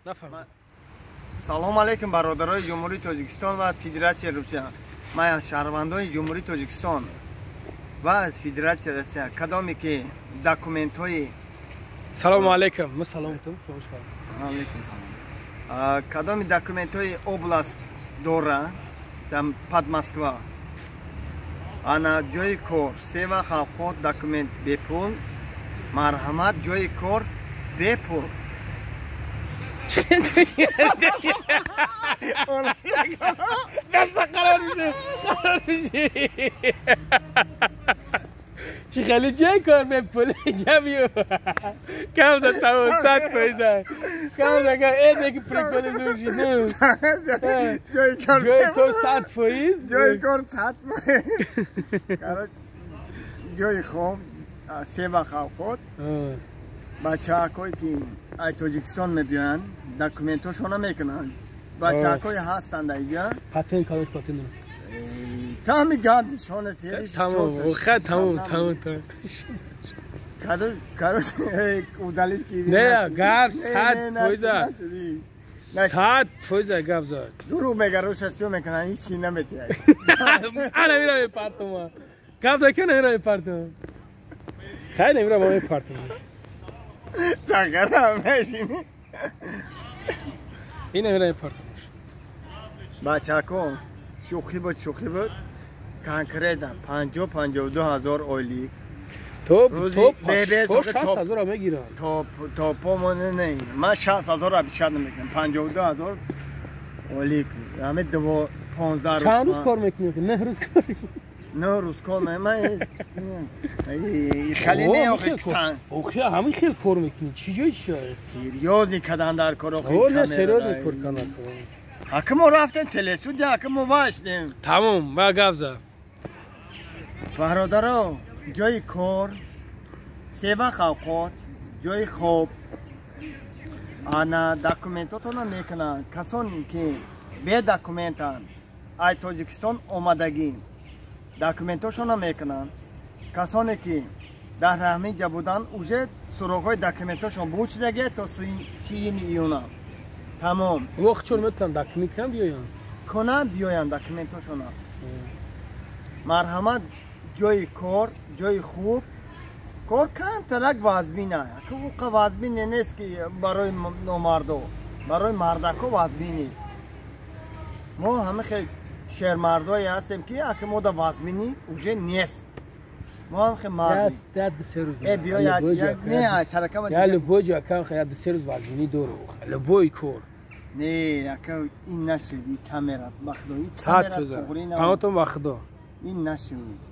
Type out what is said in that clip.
نفهمیدم. سلام علیکم برادرای جمهوری تاجیکستان و فدراسیون روسیه. من از شهروندان جمهوری تاجیکستان و از فدراسیون روسیه کدامی که داکومنت های سلام علیکم. من سلامتم. علیکم سلام. کدامی داکومنت های اوبلاست داره در پد مسکوا. انا جای کار سیوا خالقات داکومنت بپول مرحمت جای کار بپول. دست قرار میشه چی خیلی جای کار بپول جمعیو کم زد تمام 100% کم زد ایده که پرکول زورشی نو جای کار 100% جای کار 100% جای خوب سیوا خالقات بچه هاکوی که ای تاجیکستان میبیان داکومنتوشون میکنن بچه هاکوی هستند اینجا پاتن کارش پاتن دارم تمامی گردشون تیریش تمام خد تمام کارو اودالیت کی نه گاب 100% گاب زد درو میگه روشسیو میکنن هیچی نمیتیه انا میرم پارتما گاب زد که نمیرم پارتما خیلی نمیرم پارتما ساگرم میشینی این نمیرم پارتما بچه ها شوخی بود کانکریدم 52,000 اولیک تو 60,000 هم میگیرم تو پامونه نه من 60,000 را بیشتر نمیکنم 52,000 اولیک همه 15 چند روز کار میکنی نه روز کار نه روز کار من خیلی نه اوخی همین خیلی کار میکنی چی جایی شاید سریوزی کدن در کار اوخی نه سریوزی کار کنم حکمو رفتن تلسود حکمو واشتیم تمام با گفزه برادرو جای کار سیوا خالقات جای خوب انا داکومنتاتون میکنن کسانی که به داکومنتن ای تاجیکستان اومدگی داکومنتاشون میکنن کسانی که در رحمی بودن اوجه سراغای داکومنتاشون بوچدگه تا 30 میلیون تمام وقت چون میتونم داکومنت کنم بیاین داکومنتاشون مرحمت جای کار جای خوب کار کن ترک وازبینه که او وازبین نیست که برای نامردو برای مردکو وازبین نیست ما همه خیلی شهر مردایی هستیم که اگه ما دا وازبینی اوجه نیست ما هم خیلی مردی دست سه روز بیا نه سرکم یا لبوی اکم خیلی سه روز وازبینی دورو لبوی کار نه اکه این نشدی کامرا مخدویی ساعت فزا پامتون مخدو این نشد